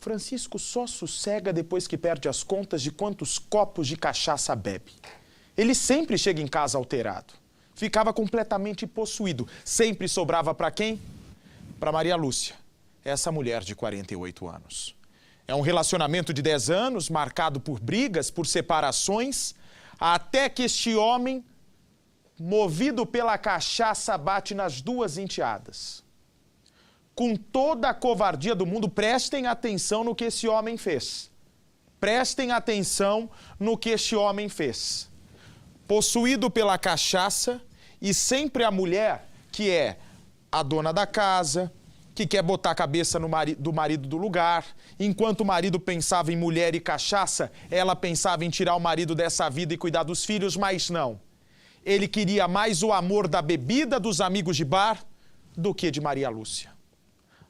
Francisco só sossega depois que perde as contas de quantos copos de cachaça bebe. Ele sempre chega em casa alterado. Ficava completamente possuído. Sempre sobrava para quem? Para Maria Lúcia, essa mulher de 48 anos. É um relacionamento de 10 anos, marcado por brigas, por separações, até que este homem, movido pela cachaça, bate nas duas enteadas. Com toda a covardia do mundo, prestem atenção no que esse homem fez. Prestem atenção no que este homem fez. Possuído pela cachaça, e sempre a mulher que é a dona da casa, que quer botar a cabeça do marido do lugar. Enquanto o marido pensava em mulher e cachaça, ela pensava em tirar o marido dessa vida e cuidar dos filhos, mas não. Ele queria mais o amor da bebida, dos amigos de bar, do que de Maria Lúcia.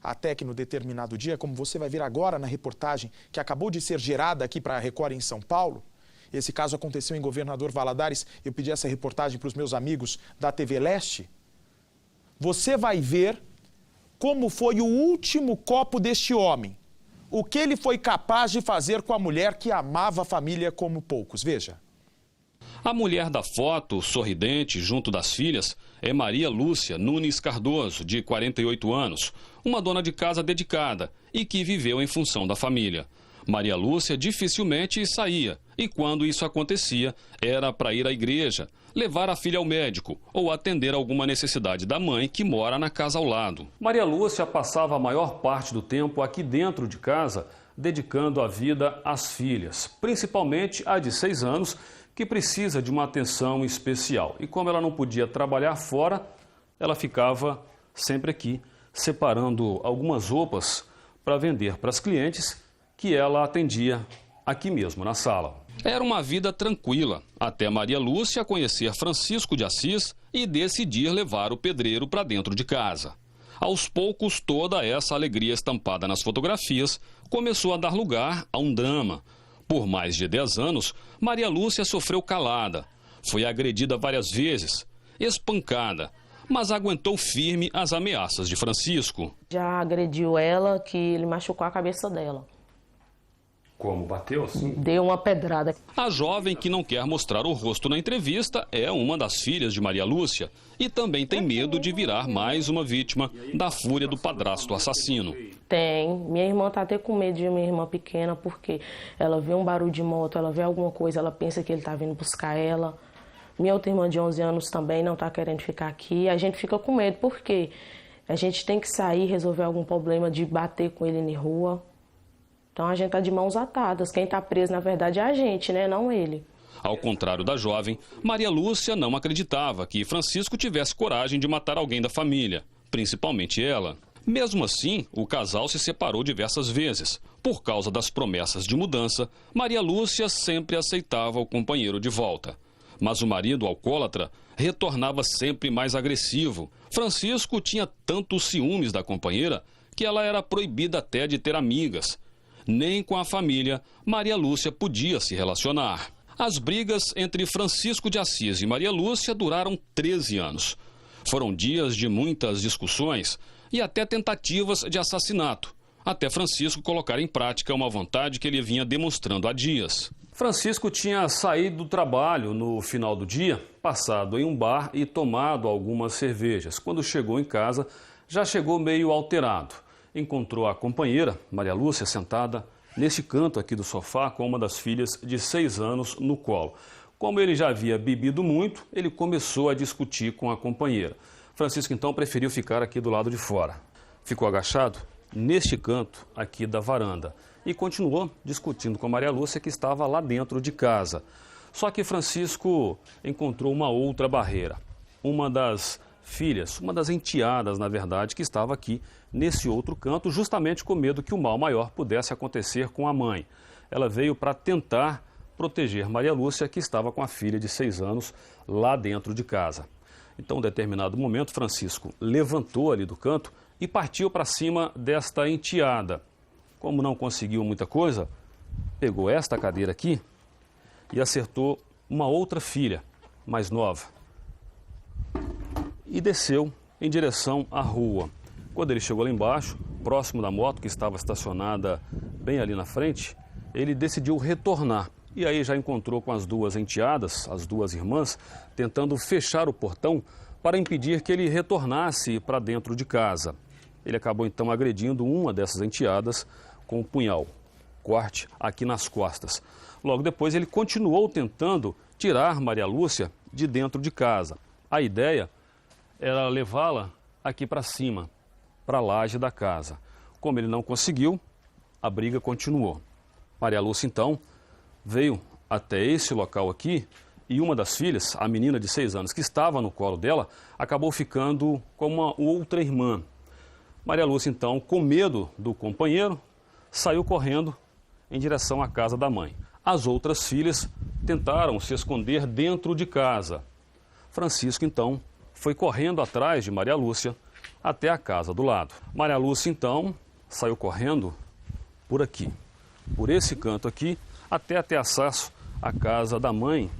Até que no determinado dia, como você vai ver agora na reportagem que acabou de ser gerada aqui para a Record em São Paulo, esse caso aconteceu em Governador Valadares, eu pedi essa reportagem para os meus amigos da TV Leste, você vai ver como foi o último copo deste homem, o que ele foi capaz de fazer com a mulher que amava a família como poucos. Veja. A mulher da foto, sorridente, junto das filhas, é Maria Lúcia Nunes Cardoso, de 48 anos, uma dona de casa dedicada e que viveu em função da família. Maria Lúcia dificilmente saía e, quando isso acontecia, era para ir à igreja, levar a filha ao médico ou atender alguma necessidade da mãe que mora na casa ao lado. Maria Lúcia passava a maior parte do tempo aqui dentro de casa, dedicando a vida às filhas, principalmente a de 6 anos, que precisa de uma atenção especial. E como ela não podia trabalhar fora, ela ficava sempre aqui, separando algumas roupas para vender para as clientes que ela atendia aqui mesmo, na sala. Era uma vida tranquila, até Maria Lúcia conhecer Francisco de Assis e decidir levar o pedreiro para dentro de casa. Aos poucos, toda essa alegria estampada nas fotografias começou a dar lugar a um drama. Por mais de 10 anos, Maria Lúcia sofreu calada. Foi agredida várias vezes, espancada, mas aguentou firme as ameaças de Francisco. Já agrediu ela, que ele machucou a cabeça dela. Como? Bateu assim? Deu uma pedrada. A jovem que não quer mostrar o rosto na entrevista é uma das filhas de Maria Lúcia e também tem medo de virar mais uma vítima da fúria do padrasto assassino. Tem. Minha irmã tá até com medo de minha irmã pequena, porque ela vê um barulho de moto, ela vê alguma coisa, ela pensa que ele tá vindo buscar ela. Minha outra irmã de 11 anos também não tá querendo ficar aqui. A gente fica com medo, porque a gente tem que sair, resolver algum problema de bater com ele na rua. Então a gente tá de mãos atadas. Quem tá preso, na verdade, é a gente, né? Não ele. Ao contrário da jovem, Maria Lúcia não acreditava que Francisco tivesse coragem de matar alguém da família, principalmente ela. Mesmo assim, o casal se separou diversas vezes. Por causa das promessas de mudança, Maria Lúcia sempre aceitava o companheiro de volta. Mas o marido alcoólatra retornava sempre mais agressivo. Francisco tinha tantos ciúmes da companheira que ela era proibida até de ter amigas. Nem com a família, Maria Lúcia podia se relacionar. As brigas entre Francisco de Assis e Maria Lúcia duraram 13 anos. Foram dias de muitas discussões e até tentativas de assassinato, até Francisco colocar em prática uma vontade que ele vinha demonstrando há dias. Francisco tinha saído do trabalho no final do dia, passado em um bar e tomado algumas cervejas. Quando chegou em casa, já chegou meio alterado. Encontrou a companheira, Maria Lúcia, sentada neste canto aqui do sofá com uma das filhas de 6 anos no colo. Como ele já havia bebido muito, ele começou a discutir com a companheira. Francisco, então, preferiu ficar aqui do lado de fora. Ficou agachado neste canto aqui da varanda e continuou discutindo com a Maria Lúcia, que estava lá dentro de casa. Só que Francisco encontrou uma outra barreira. Uma das filhas, uma das enteadas, na verdade, que estava aqui nesse outro canto, justamente com medo que o mal maior pudesse acontecer com a mãe. Ela veio para tentar proteger Maria Lúcia, que estava com a filha de 6 anos lá dentro de casa. Então, em determinado momento, Francisco levantou ali do canto e partiu para cima desta enteada. Como não conseguiu muita coisa, pegou esta cadeira aqui e acertou uma outra filha, mais nova, e desceu em direção à rua. Quando ele chegou lá embaixo, próximo da moto que estava estacionada bem ali na frente, ele decidiu retornar. E aí já encontrou com as duas enteadas, as duas irmãs, tentando fechar o portão para impedir que ele retornasse para dentro de casa. Ele acabou então agredindo uma dessas enteadas com um punhal, corte aqui nas costas. Logo depois ele continuou tentando tirar Maria Lúcia de dentro de casa. A ideia era levá-la aqui para cima, para a laje da casa. Como ele não conseguiu, a briga continuou. Maria Lúcia então veio até esse local aqui e uma das filhas, a menina de 6 anos que estava no colo dela, acabou ficando com uma outra irmã. Maria Lúcia então, com medo do companheiro, saiu correndo em direção à casa da mãe. As outras filhas tentaram se esconder dentro de casa. Francisco então foi correndo atrás de Maria Lúcia até a casa do lado. Maria Lúcia então saiu correndo por aqui, por esse canto aqui, até ter acesso à casa da mãe,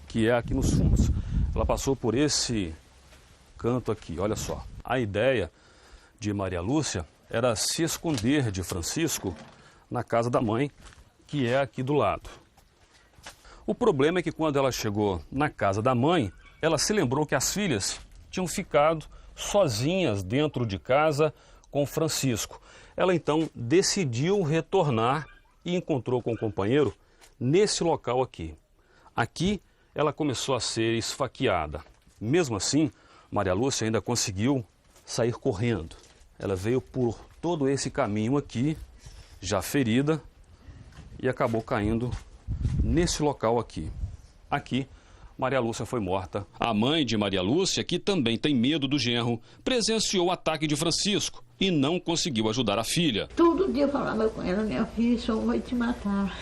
que é aqui nos fundos. Ela passou por esse canto aqui, olha só. A ideia de Maria Lúcia era se esconder de Francisco na casa da mãe, que é aqui do lado. O problema é que quando ela chegou na casa da mãe, ela se lembrou que as filhas tinham ficado sozinhas dentro de casa com Francisco. Ela então decidiu retornar e encontrou com o companheiro nesse local aqui. Aqui ela começou a ser esfaqueada. Mesmo assim, Maria Lúcia ainda conseguiu sair correndo. Ela veio por todo esse caminho aqui, já ferida, e acabou caindo nesse local aqui. Aqui, Maria Lúcia foi morta. A mãe de Maria Lúcia, que também tem medo do genro, presenciou o ataque de Francisco e não conseguiu ajudar a filha. Todo dia eu falava com ela, minha filha, só vai te matar.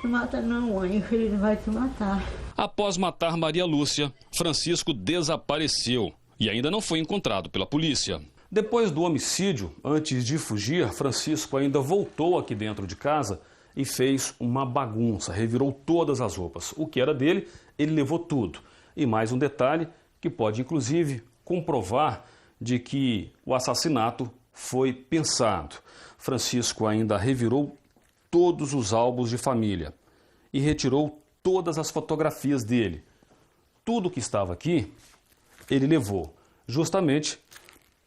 Não mata não, mãe, o filho vai te matar. Após matar Maria Lúcia, Francisco desapareceu e ainda não foi encontrado pela polícia. Depois do homicídio, antes de fugir, Francisco ainda voltou aqui dentro de casa e fez uma bagunça, revirou todas as roupas. O que era dele, ele levou tudo. E mais um detalhe que pode, inclusive, comprovar de que o assassinato foi pensado. Francisco ainda revirou todos os álbuns de família e retirou todas as fotografias dele. Tudo que estava aqui, ele levou, justamente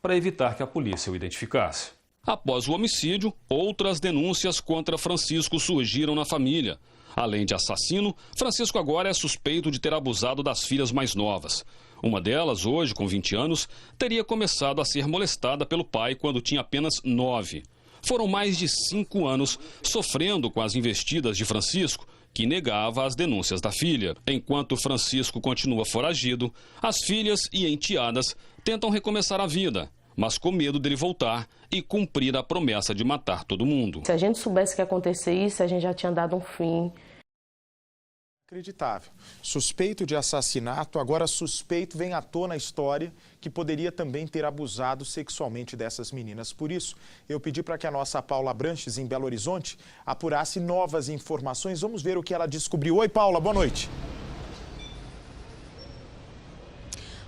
para evitar que a polícia o identificasse. Após o homicídio, outras denúncias contra Francisco surgiram na família. Além de assassino, Francisco agora é suspeito de ter abusado das filhas mais novas. Uma delas, hoje com 20 anos, teria começado a ser molestada pelo pai quando tinha apenas 9. Foram mais de 5 anos sofrendo com as investidas de Francisco, que negava as denúncias da filha. Enquanto Francisco continua foragido, as filhas e enteadas tentam recomeçar a vida, mas com medo dele voltar e cumprir a promessa de matar todo mundo. Se a gente soubesse que ia acontecer isso, a gente já tinha dado um fim. Inacreditável. Suspeito de assassinato, agora suspeito vem à tona a história que poderia também ter abusado sexualmente dessas meninas. Por isso, eu pedi para que a nossa Paula Branches, em Belo Horizonte, apurasse novas informações. Vamos ver o que ela descobriu. Oi, Paula, boa noite.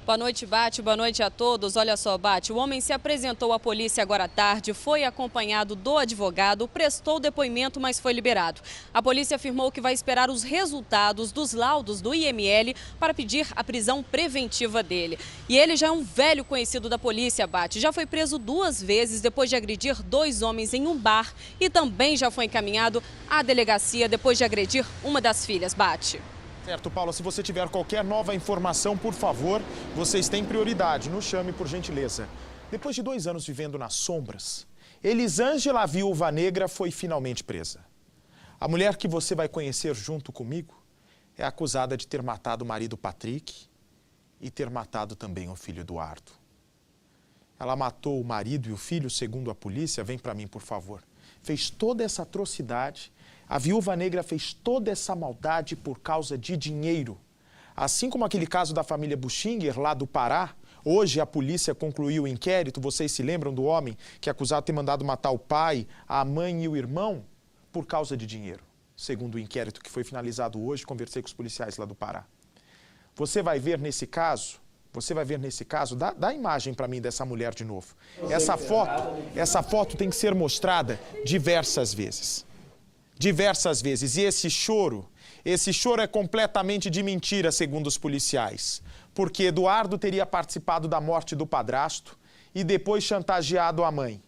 Boa noite, Bate. Boa noite a todos. Olha só, Bate, o homem se apresentou à polícia agora à tarde, foi acompanhado do advogado, prestou depoimento, mas foi liberado. A polícia afirmou que vai esperar os resultados dos laudos do IML para pedir a prisão preventiva dele. E ele já é um velho conhecido da polícia, Bate. Já foi preso 2 vezes depois de agredir 2 homens em um bar e também já foi encaminhado à delegacia depois de agredir uma das filhas, Bate. Certo, Paula, se você tiver qualquer nova informação, por favor, vocês têm prioridade. Nos chame, por gentileza. Depois de 2 anos vivendo nas sombras, Elisângela, a viúva negra, foi finalmente presa. A mulher que você vai conhecer junto comigo é acusada de ter matado o marido Patrick e ter matado também o filho Eduardo. Ela matou o marido e o filho, segundo a polícia, vem para mim, por favor. Fez toda essa atrocidade. A viúva negra fez toda essa maldade por causa de dinheiro. Assim como aquele caso da família Buchinger, lá do Pará, hoje a polícia concluiu o inquérito. Vocês se lembram do homem que é acusado de ter mandado matar o pai, a mãe e o irmão por causa de dinheiro? Segundo o inquérito que foi finalizado hoje, conversei com os policiais lá do Pará. Você vai ver nesse caso Você vai ver nesse caso, dá a imagem para mim dessa mulher de novo. Essa foto tem que ser mostrada diversas vezes. Diversas vezes. E esse choro é completamente de mentira, segundo os policiais. Porque Eduardo teria participado da morte do padrasto e depois chantageado a mãe.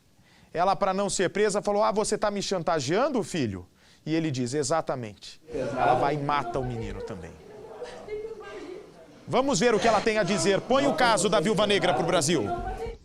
Ela, para não ser presa, falou: "Ah, você está me chantageando, filho?" E ele diz: "Exatamente." Ela vai e mata o menino também. Vamos ver o que ela tem a dizer. Põe o caso da Viúva Negra para o Brasil.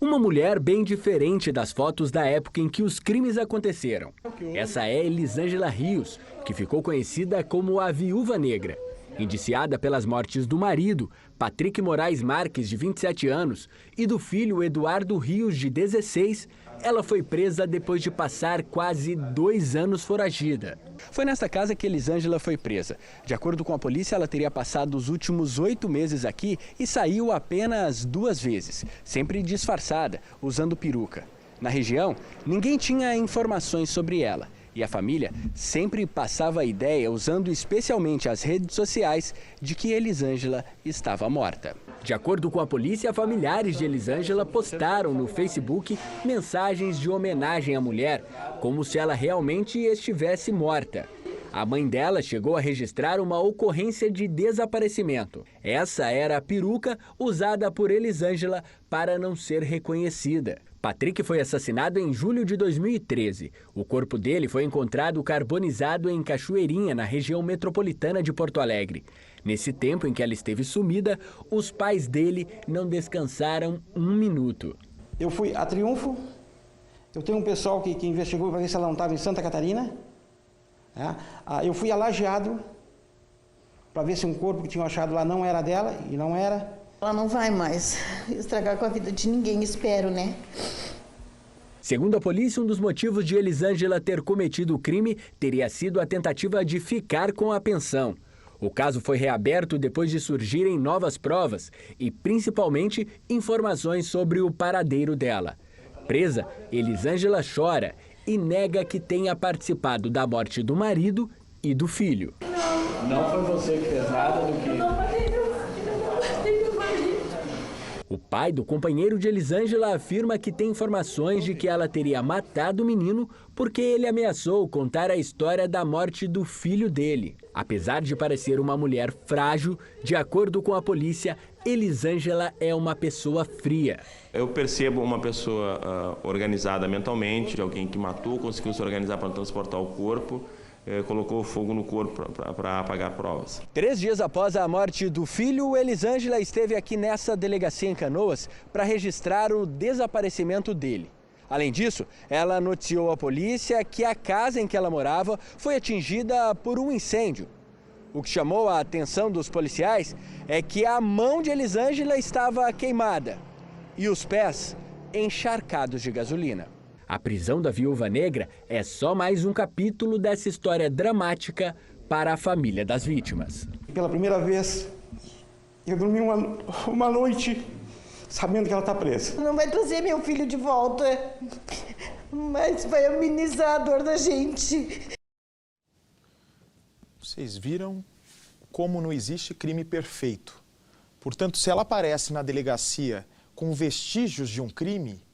Uma mulher bem diferente das fotos da época em que os crimes aconteceram. Essa é Elisângela Rios, que ficou conhecida como a Viúva Negra. Indiciada pelas mortes do marido, Patrick Moraes Marques, de 27 anos, e do filho Eduardo Rios, de 16, ela foi presa depois de passar quase 2 anos foragida. Foi nesta casa que Elisângela foi presa. De acordo com a polícia, ela teria passado os últimos 8 meses aqui e saiu apenas 2 vezes, sempre disfarçada, usando peruca. Na região, ninguém tinha informações sobre ela. E a família sempre passava a ideia, usando especialmente as redes sociais, de que Elisângela estava morta. De acordo com a polícia, familiares de Elisângela postaram no Facebook mensagens de homenagem à mulher, como se ela realmente estivesse morta. A mãe dela chegou a registrar uma ocorrência de desaparecimento. Essa era a peruca usada por Elisângela para não ser reconhecida. Patrick foi assassinado em julho de 2013. O corpo dele foi encontrado carbonizado em Cachoeirinha, na região metropolitana de Porto Alegre. Nesse tempo em que ela esteve sumida, os pais dele não descansaram um minuto. Eu fui a Triunfo, eu tenho um pessoal que investigou para ver se ela não estava em Santa Catarina. Eu fui a Lajeado para ver se um corpo que tinham achado lá não era dela, e não era. Ela não vai mais estragar com a vida de ninguém, espero, né? Segundo a polícia, um dos motivos de Elisângela ter cometido o crime teria sido a tentativa de ficar com a pensão. O caso foi reaberto depois de surgirem novas provas e, principalmente, informações sobre o paradeiro dela. Presa, Elisângela chora e nega que tenha participado da morte do marido e do filho. Não foi você que fez nada do que... O pai do companheiro de Elisângela afirma que tem informações de que ela teria matado o menino porque ele ameaçou contar a história da morte do filho dele. Apesar de parecer uma mulher frágil, de acordo com a polícia, Elisângela é uma pessoa fria. Eu percebo uma pessoa organizada mentalmente, de alguém que matou, conseguiu se organizar para transportar o corpo, colocou fogo no corpo para apagar provas. 3 dias após a morte do filho, Elisângela esteve aqui nessa delegacia em Canoas para registrar o desaparecimento dele. Além disso, ela noticiou à polícia que a casa em que ela morava foi atingida por um incêndio. O que chamou a atenção dos policiais é que a mão de Elisângela estava queimada e os pés encharcados de gasolina. A prisão da Viúva Negra é só mais um capítulo dessa história dramática para a família das vítimas. Pela primeira vez, eu dormi uma noite sabendo que ela está presa. Não vai trazer meu filho de volta, mas vai amenizar a dor da gente. Vocês viram como não existe crime perfeito. Portanto, se ela aparece na delegacia com vestígios de um crime,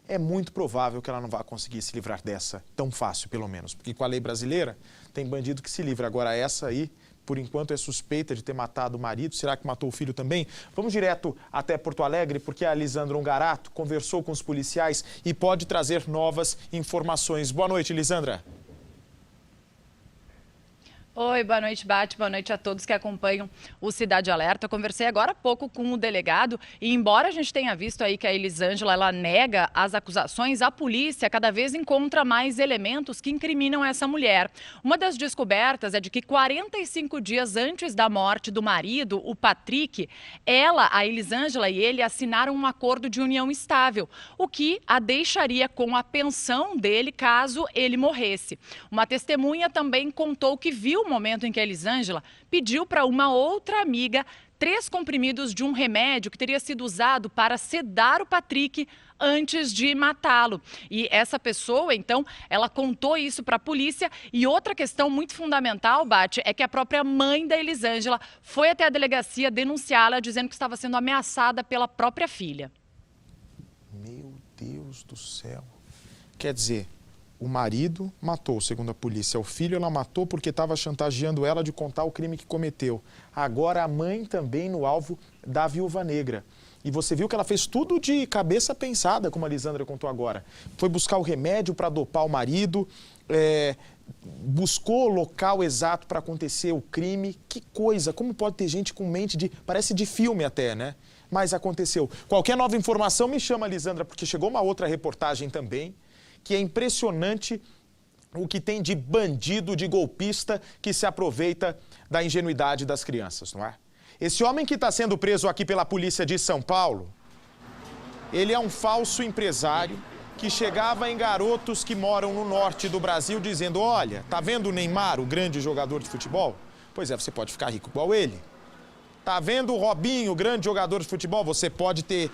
é muito provável que ela não vá conseguir se livrar dessa tão fácil, pelo menos. Porque com a lei brasileira, tem bandido que se livra. Agora essa aí, por enquanto, é suspeita de ter matado o marido. Será que matou o filho também? Vamos direto até Porto Alegre, porque a Lisandra Ongarato conversou com os policiais e pode trazer novas informações. Boa noite, Lisandra. Oi, boa noite, Bate. Boa noite a todos que acompanham o Cidade Alerta. Eu conversei agora há pouco com o delegado e, embora a gente tenha visto aí que a Elisângela ela nega as acusações, a polícia cada vez encontra mais elementos que incriminam essa mulher. Uma das descobertas é de que 45 dias antes da morte do marido, o Patrick, a Elisângela e ele assinaram um acordo de união estável, o que a deixaria com a pensão dele caso ele morresse. Uma testemunha também contou que viu o momento em que a Elisângela pediu para uma outra amiga 3 comprimidos de um remédio que teria sido usado para sedar o Patrick antes de matá-lo. E essa pessoa, então, ela contou isso para a polícia. E outra questão muito fundamental, Bate, é que a própria mãe da Elisângela foi até a delegacia denunciá-la, dizendo que estava sendo ameaçada pela própria filha. Meu Deus do céu. Quer dizer, o marido matou, segundo a polícia. O filho ela matou porque estava chantageando ela de contar o crime que cometeu. Agora a mãe também no alvo da Viúva Negra. E você viu que ela fez tudo de cabeça pensada, como a Lisandra contou agora. Foi buscar o remédio para dopar o marido, buscou o local exato para acontecer o crime. Que coisa, como pode ter gente com mente de... parece de filme até, né? Mas aconteceu. Qualquer nova informação me chama, Lisandra, porque chegou uma outra reportagem também, que é impressionante o que tem de bandido, de golpista que se aproveita da ingenuidade das crianças, não é? Esse homem que está sendo preso aqui pela polícia de São Paulo, ele é um falso empresário que chegava em garotos que moram no norte do Brasil dizendo: olha, tá vendo o Neymar, o grande jogador de futebol? Pois é, você pode ficar rico igual ele. Tá vendo o Robinho, o grande jogador de futebol? Você pode ter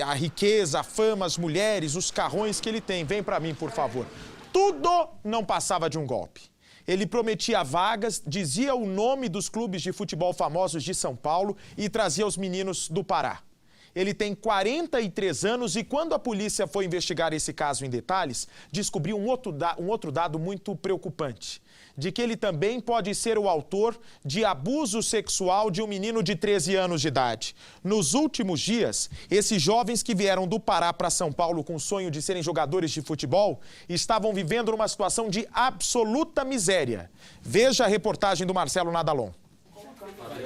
a riqueza, a fama, as mulheres, os carrões que ele tem. Vem pra mim, por favor. Tudo não passava de um golpe. Ele prometia vagas, dizia o nome dos clubes de futebol famosos de São Paulo e trazia os meninos do Pará. Ele tem 43 anos e quando a polícia foi investigar esse caso em detalhes, descobriu um outro dado muito preocupante. De que ele também pode ser o autor de abuso sexual de um menino de 13 anos de idade. Nos últimos dias, esses jovens que vieram do Pará para São Paulo com o sonho de serem jogadores de futebol, estavam vivendo numa situação de absoluta miséria. Veja a reportagem do Marcelo Nadalon.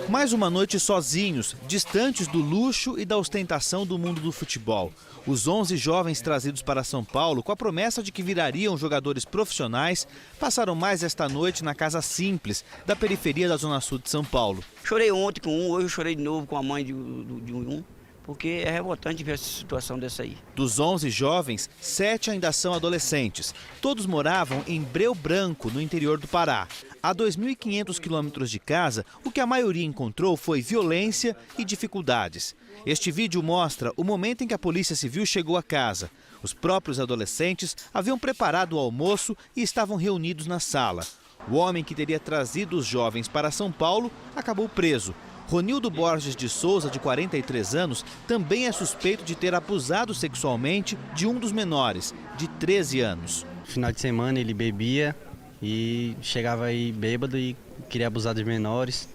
Mais uma noite sozinhos, distantes do luxo e da ostentação do mundo do futebol. Os 11 jovens trazidos para São Paulo com a promessa de que virariam jogadores profissionais passaram mais esta noite na casa simples da periferia da Zona Sul de São Paulo. Chorei ontem com um, hoje eu chorei de novo com a mãe de um, porque é revoltante ver essa situação dessa aí. Dos 11 jovens, 7 ainda são adolescentes. Todos moravam em Breu Branco, no interior do Pará. A 2.500 quilômetros de casa, o que a maioria encontrou foi violência e dificuldades. Este vídeo mostra o momento em que a Polícia Civil chegou à casa. Os próprios adolescentes haviam preparado o almoço e estavam reunidos na sala. O homem que teria trazido os jovens para São Paulo acabou preso. Ronildo Borges de Souza, de 43 anos, também é suspeito de ter abusado sexualmente de um dos menores, de 13 anos. No final de semana ele bebia e chegava aí bêbado e queria abusar dos menores.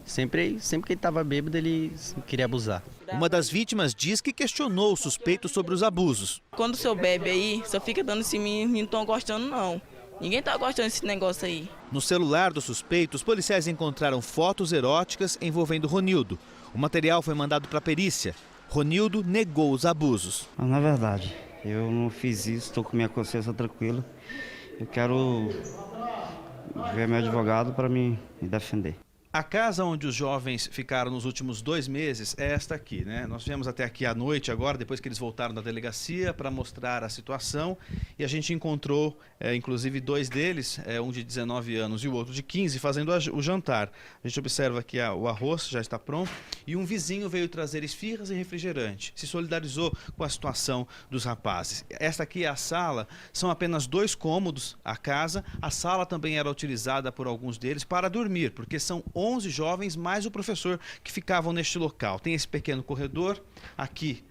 Sempre que ele estava bêbado, ele queria abusar. Uma das vítimas diz que questionou o suspeito sobre os abusos. Quando o senhor bebe aí, só fica dando esse menino, não estão gostando não. Ninguém está gostando desse negócio aí. No celular do suspeito, os policiais encontraram fotos eróticas envolvendo Ronildo. O material foi mandado para a perícia. Ronildo negou os abusos. Na verdade, eu não fiz isso, estou com minha consciência tranquila. Eu quero ver meu advogado para me defender. A casa onde os jovens ficaram nos últimos 2 meses é esta aqui, né? Nós viemos até aqui à noite agora, depois que eles voltaram da delegacia, para mostrar a situação. E a gente encontrou, inclusive, 2 deles, um de 19 anos e o outro de 15, fazendo o jantar. A gente observa que o arroz já está pronto e um vizinho veio trazer esfirras e refrigerante. Se solidarizou com a situação dos rapazes. Esta aqui é a sala, são apenas 2 cômodos a casa. A sala também era utilizada por alguns deles para dormir, porque são 11 jovens mais o professor que ficavam neste local. Tem esse pequeno corredor, aqui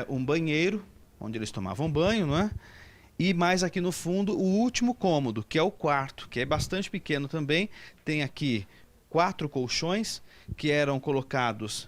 um banheiro, onde eles tomavam banho, não é? E mais aqui no fundo o último cômodo, que é o quarto, que é bastante pequeno também. Tem aqui 4 colchões que eram colocados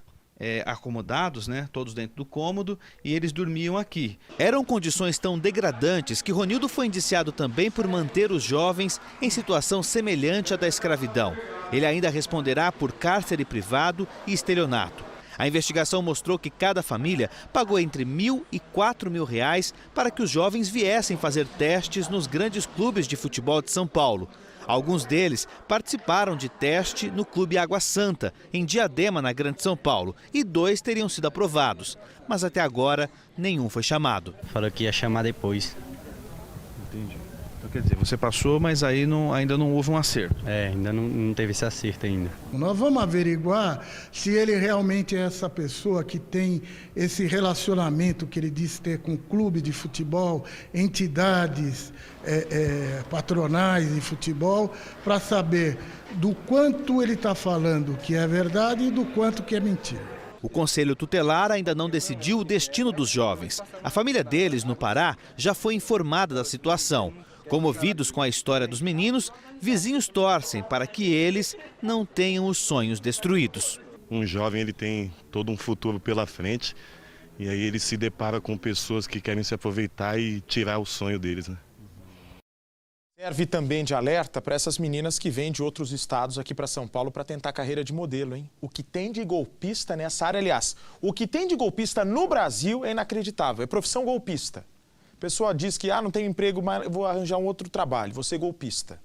acomodados, né, todos dentro do cômodo, e eles dormiam aqui. Eram condições tão degradantes que Ronildo foi indiciado também por manter os jovens em situação semelhante à da escravidão. Ele ainda responderá por cárcere privado e estelionato. A investigação mostrou que cada família pagou entre R$1.000 e R$4.000 para que os jovens viessem fazer testes nos grandes clubes de futebol de São Paulo. Alguns deles participaram de teste no Clube Água Santa, em Diadema, na Grande São Paulo, e 2 teriam sido aprovados, mas até agora nenhum foi chamado. Falou que ia chamar depois. Entendi. Quer dizer, você passou, mas aí ainda não houve um acerto. Ainda não teve esse acerto ainda. Nós vamos averiguar se ele realmente é essa pessoa que tem esse relacionamento que ele diz ter com clube de futebol, entidades patronais de futebol, para saber do quanto ele está falando que é verdade e do quanto que é mentira. O Conselho Tutelar ainda não decidiu o destino dos jovens. A família deles, no Pará, já foi informada da situação. Comovidos com a história dos meninos, vizinhos torcem para que eles não tenham os sonhos destruídos. Um jovem ele tem todo um futuro pela frente e aí ele se depara com pessoas que querem se aproveitar e tirar o sonho deles, né? Serve também de alerta para essas meninas que vêm de outros estados aqui para São Paulo para tentar carreira de modelo, hein? O que tem de golpista nessa área, aliás, o que tem de golpista no Brasil é inacreditável, é profissão golpista. A pessoa diz que não tenho emprego, mas vou arranjar um outro trabalho, vou ser golpista.